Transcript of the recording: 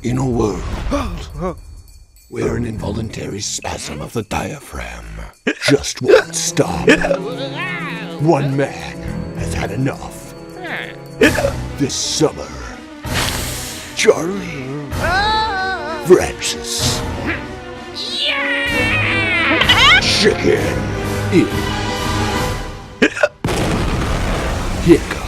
In a world where an involuntary spasm of the diaphragm just won't stop, one man has had enough. This summer, Charlie, Francis, Chicken in Hiccups.